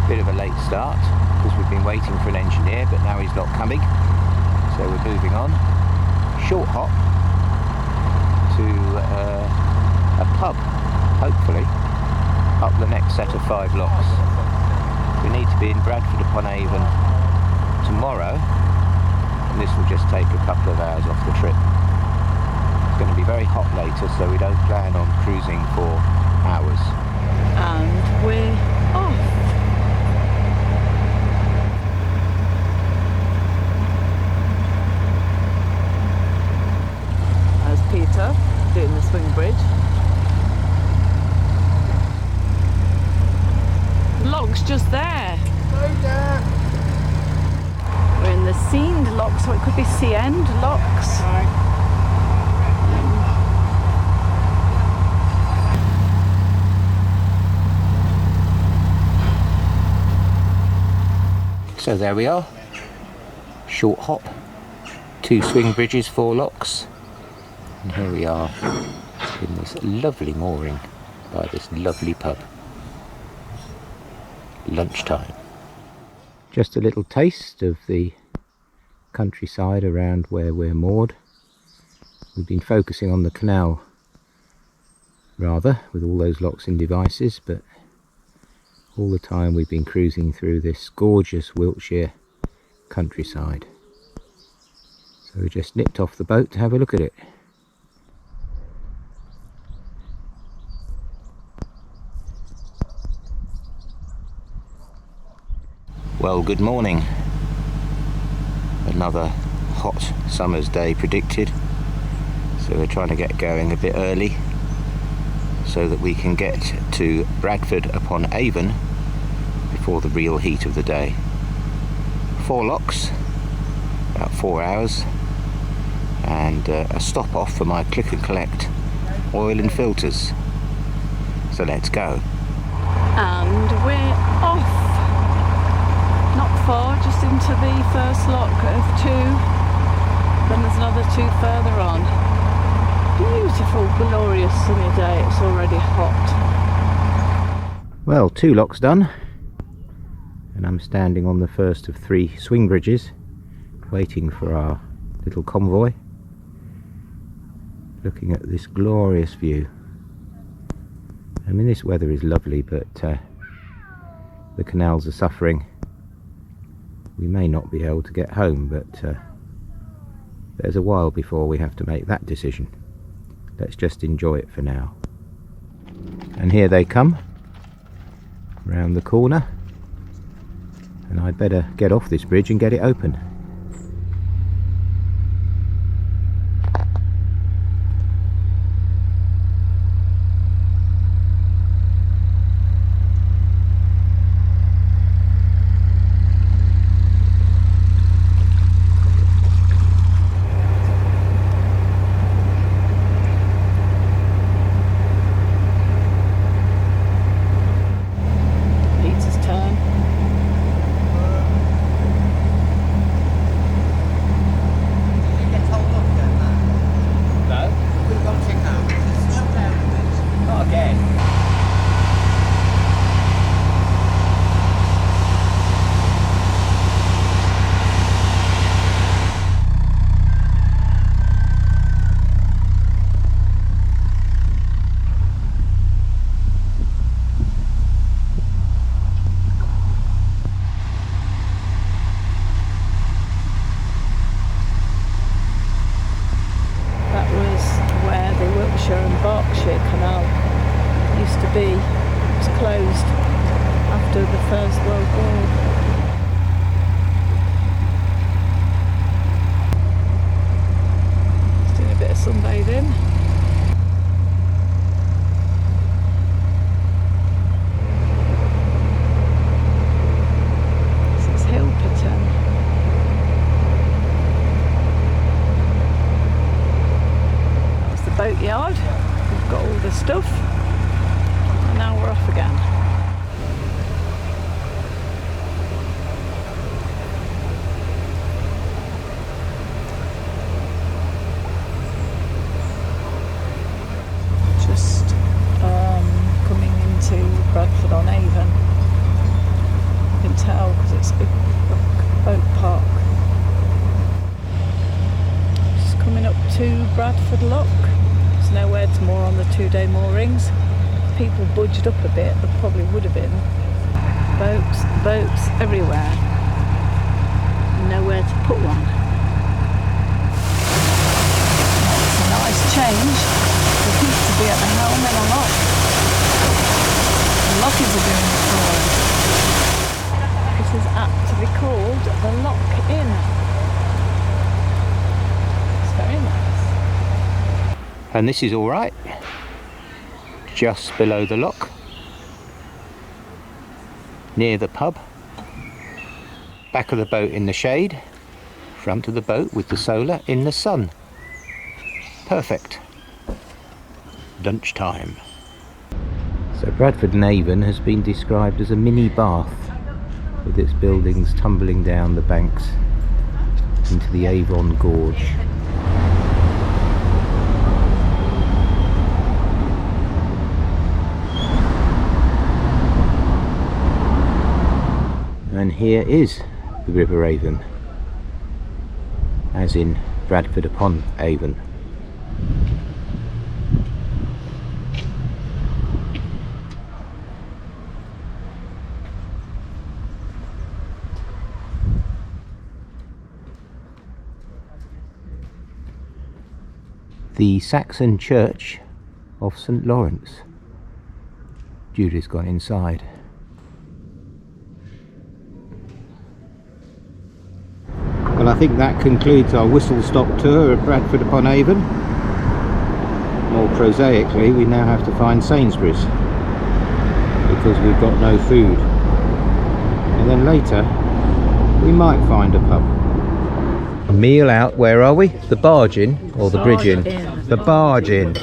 Bit of a late start because we've been waiting for an engineer, but now he's not coming, so we're moving on. Short hop to a pub, hopefully, up the next set of 5 locks. We need to be in Bradford upon Avon tomorrow, and this will just take a couple of hours off the trip. It's going to be very hot later, so we don't plan on cruising for hours. And we're off. There's Peter doing the swing bridge. Lock's just there. We're in the Seend lock, so it could be Seend locks. So there we are. Short hop, 2 swing bridges, 4 locks. And here we are in this lovely mooring by this lovely pub. Lunchtime. Just a little taste of the countryside around where we're moored. We've been focusing on the canal rather, with all those locks and devices, but all the time we've been cruising through this gorgeous Wiltshire countryside. So we just nipped off the boat to have a look at it. Well, good morning. Another hot summer's day predicted, so we're trying to get going a bit early so that we can get to Bradford upon Avon before the real heat of the day. 4 locks, about 4 hours, and a stop off for my click and collect oil and filters. So let's go. And we're off. Not far, just into the first lock of 2. Then there's another 2 further on. Beautiful, glorious sunny day. It's already hot. Well, 2 locks done, and I'm standing on the first of 3 swing bridges, waiting for our little convoy, looking at this glorious view. I mean, this weather is lovely, but the canals are suffering. We may not be able to get home, but there's a while before we have to make that decision. Let's just enjoy it for now. And here they come, round the corner, and I'd better get off this bridge and get it open. Closed after the First World War. Just doing a bit of sunbathing. This is Hilperton. That was the boatyard. We've got all the stuff. Now we're off again. people budged up a bit, there probably would have been. Boats everywhere. Nowhere to put one. It's a nice change. For Pete to be at the helm in a lock. The lockies are doing it for us. This is apt to be called the Lock Inn. It's very nice. And this is all right. Just below the lock. Near the pub. Back of the boat in the shade. Front of the boat with the solar in the sun. Perfect. Lunchtime. So Bradford and Avon has been described as a mini Bath, with its buildings tumbling down the banks into the Avon Gorge. And here is the River Avon, as in Bradford upon Avon. The Saxon Church of St. Lawrence. Judith's gone inside. Well, I think that concludes our whistle-stop tour of Bradford upon Avon. More prosaically, we now have to find Sainsbury's, because we've got no food. And then later, we might find a pub. A meal out, where are we? The Barge Inn, or the Bridge Inn? The Barge Inn.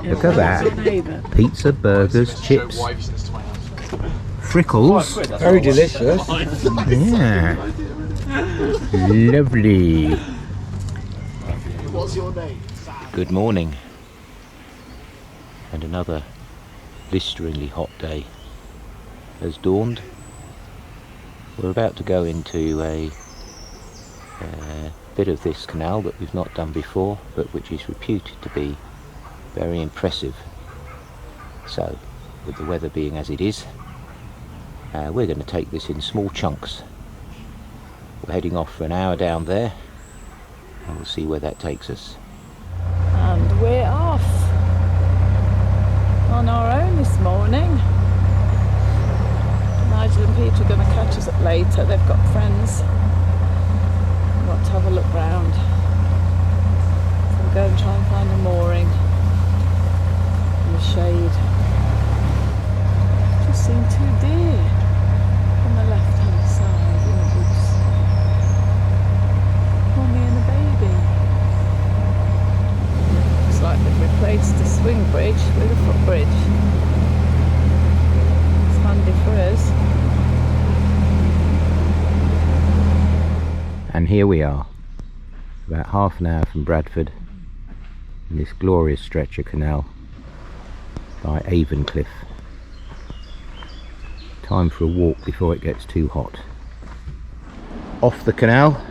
Look at that. Pizza, burgers, chips, frickles. Very delicious. Yeah. Lovely. What's your name? Good morning. And another blisteringly hot day has dawned. We're about to go into a bit of this canal that we've not done before, but which is reputed to be very impressive. So, with the weather being as it is, we're going to take this in small chunks. We're heading off for an hour down there, and we'll see where that takes us. And we're off on our own this morning. Nigel and Peter are going to catch us up later. They've got friends. We want to have a look round. So we'll go and try and find a mooring in the shade. Just seen 2 deer on the left hand side in the woods. Mommy and a baby. Looks like they've replaced the swing bridge with a footbridge. It's handy for us. And here we are, about half an hour from Bradford, in this glorious stretch of canal by Avon Cliff. Time for a walk before it gets too hot. Off the canal,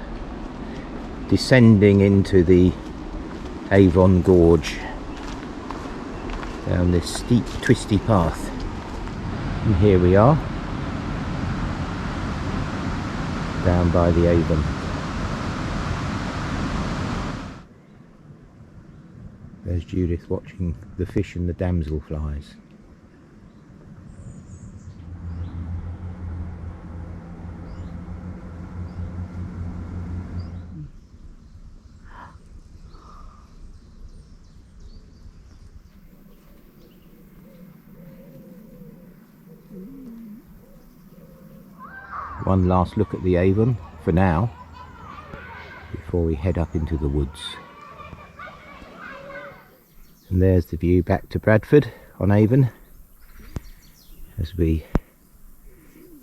descending into the Avon Gorge, down this steep twisty path. And here we are, down by the Avon. There's Judith watching the fish and the damselflies. One last look at the Avon for now, before we head up into the woods. And there's the view back to Bradford on Avon as we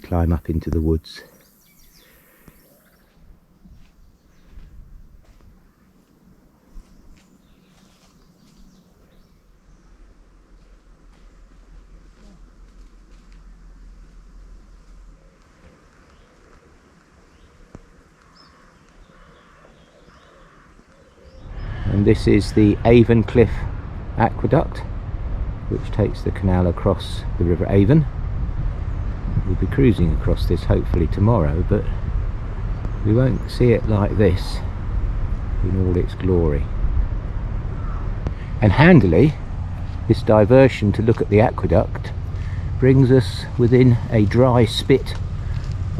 climb up into the woods. And this is the Avon Cliff Aqueduct, which takes the canal across the River Avon. We'll be cruising across this hopefully tomorrow, but we won't see it like this in all its glory. And handily, this diversion to look at the aqueduct brings us within a dry spit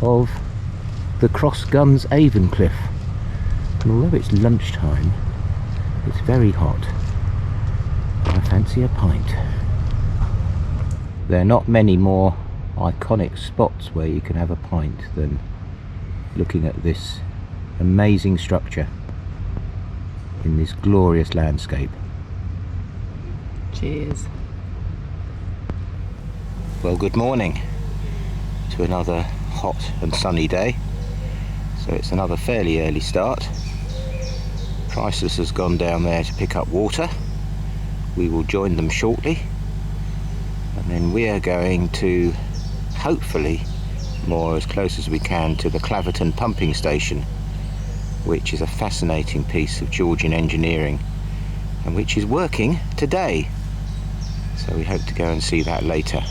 of the Cross Guns Avon cliff. And although it's lunchtime, it's very hot. I fancy a pint. There are not many more iconic spots where you can have a pint than looking at this amazing structure in this glorious landscape. Cheers. Well, good morning to another hot and sunny day. So it's another fairly early start. Priceless has gone down there to pick up water. We will join them shortly, and then we are going to hopefully moor as close as we can to the Claverton pumping station, which is a fascinating piece of Georgian engineering and which is working today. So we hope to go and see that later.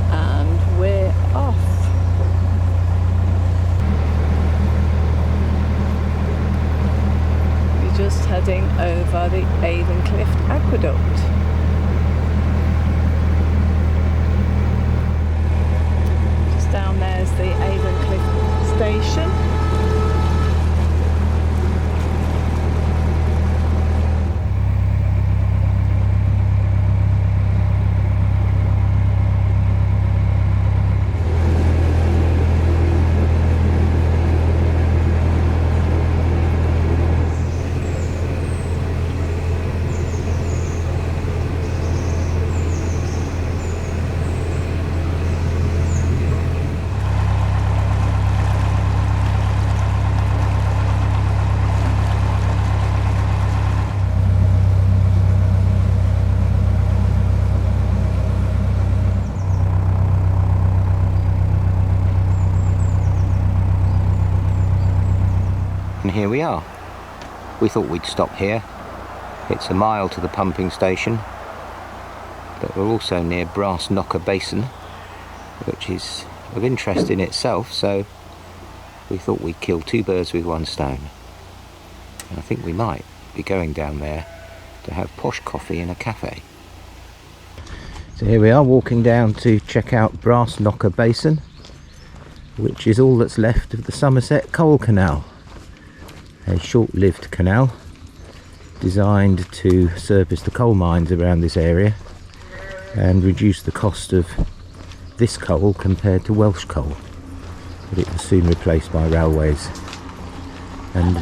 And we're off. We're just heading over the Avon Cliff Aqueduct. Just down there's the Avon Cliff station. And here we are. We thought we'd stop here. It's a mile to the pumping station, but we're also near Brass Knocker Basin, which is of interest in itself, so we thought we'd kill two birds with one stone. And I think we might be going down there to have posh coffee in a cafe. So here we are, walking down to check out Brass Knocker Basin, which is all that's left of the Somerset Coal Canal. A short-lived canal designed to service the coal mines around this area and reduce the cost of this coal compared to Welsh coal. But it was soon replaced by railways, and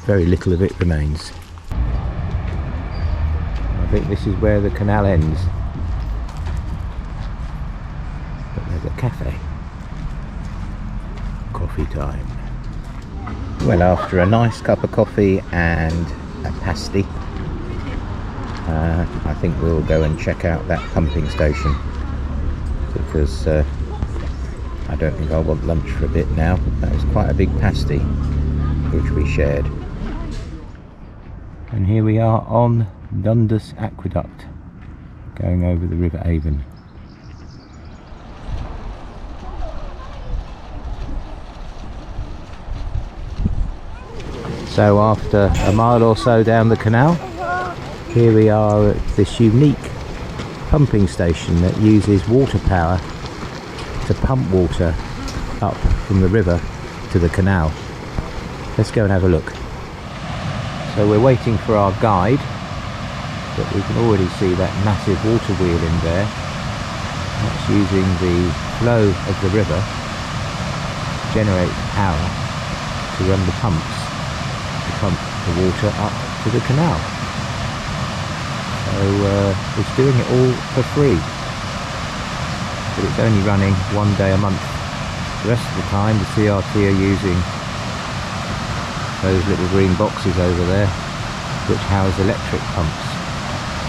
very little of it remains. I think this is where the canal ends, but there's a cafe. Coffee time. Well, after a nice cup of coffee and a pasty, I think we'll go and check out that pumping station, because I don't think I want lunch for a bit now. That was quite a big pasty which we shared. And here we are on Dundas Aqueduct, going over the River Avon. So after a mile or so down the canal, here we are at this unique pumping station that uses water power to pump water up from the river to the canal. Let's go and have a look. So we're waiting for our guide, but we can already see that massive water wheel in there. That's using the flow of the river to generate power to run the pumps to pump the water up to the canal. So it's doing it all for free, but it's only running one day a month. The rest of the time the CRT are using those little green boxes over there which house electric pumps,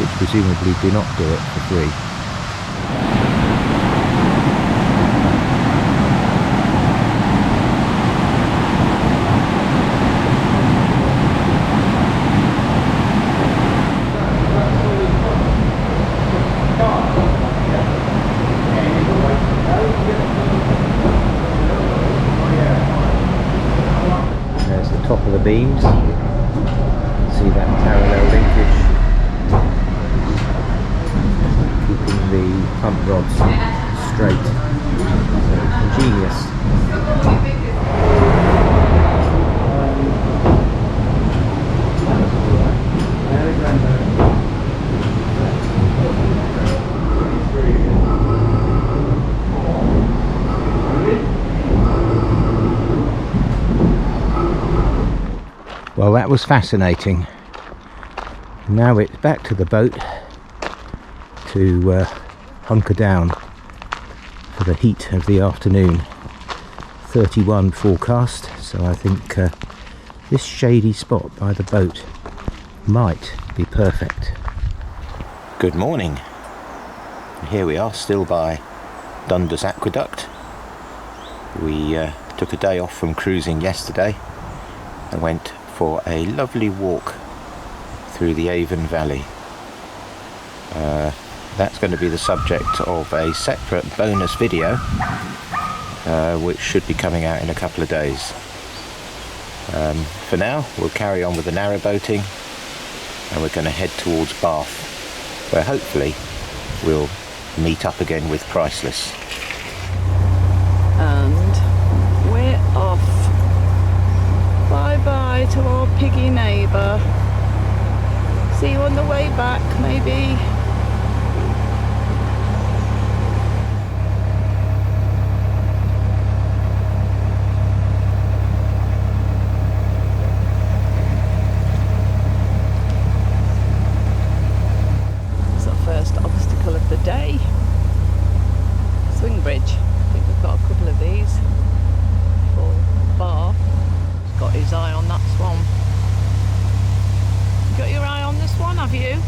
which presumably do not do it for free. beams. See that parallel linkage, keeping the pump rods straight. Ingenious. Well, that was fascinating. Now it's back to the boat to hunker down for the heat of the afternoon. 31 forecast, so I think this shady spot by the boat might be perfect. Good morning. Here we are, still by Dundas Aqueduct. We took a day off from cruising yesterday and went for a lovely walk through the Avon Valley. That's going to be the subject of a separate bonus video which should be coming out in a couple of days. For now we'll carry on with the narrowboating, and we're going to head towards Bath, where hopefully we'll meet up again with Priceless. And we're off. Bye bye to our piggy neighbour. See you on the way back, maybe. It's our first obstacle of the day. Swing bridge. I think we've got a couple of these for Bath. Got his eye on that swan. Got your eye on this one, have you?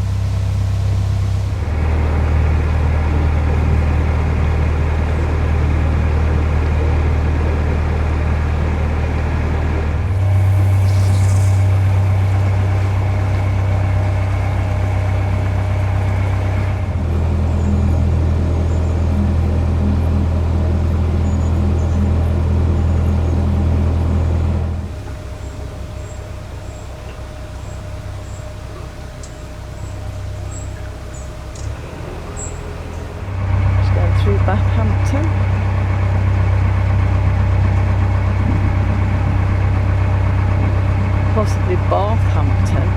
Through Bathampton. Possibly Barthampton.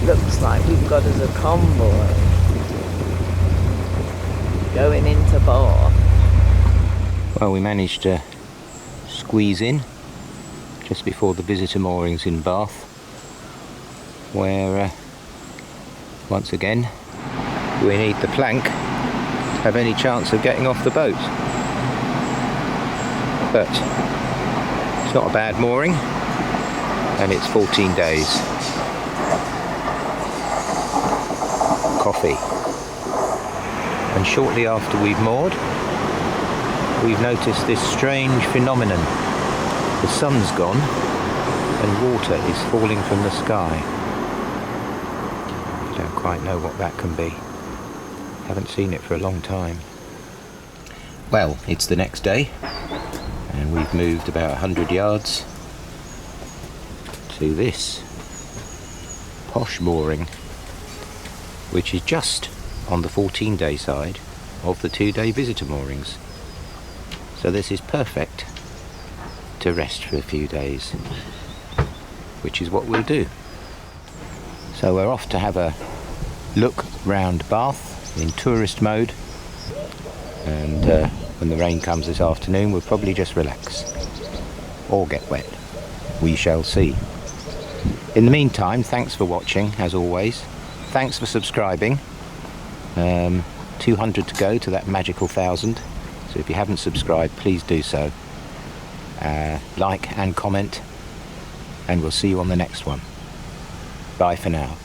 Looks like we've got us a convoy going into Bath. Well, we managed to squeeze in just before the visitor moorings in Bath, where once again we need the plank to have any chance of getting off the boat. But it's not a bad mooring, and it's 14 days. Coffee. And shortly after we've moored, we've noticed this strange phenomenon. The sun's gone and water is falling from the sky. I don't quite know what that can be. Haven't seen it for a long time. Well, it's the next day, and we've moved about 100 yards to this posh mooring, which is just on the 14-day side of the 2-day visitor moorings. So this is perfect to rest for a few days, which is what we'll do. So we're off to have a look round Bath in tourist mode, and when the rain comes this afternoon we'll probably just relax or get wet. We shall see. In the meantime, thanks for watching as always. Thanks for subscribing. 200 to go to that magical 1,000, so if you haven't subscribed, please do so. Like and comment, and we'll see you on the next one. Bye for now.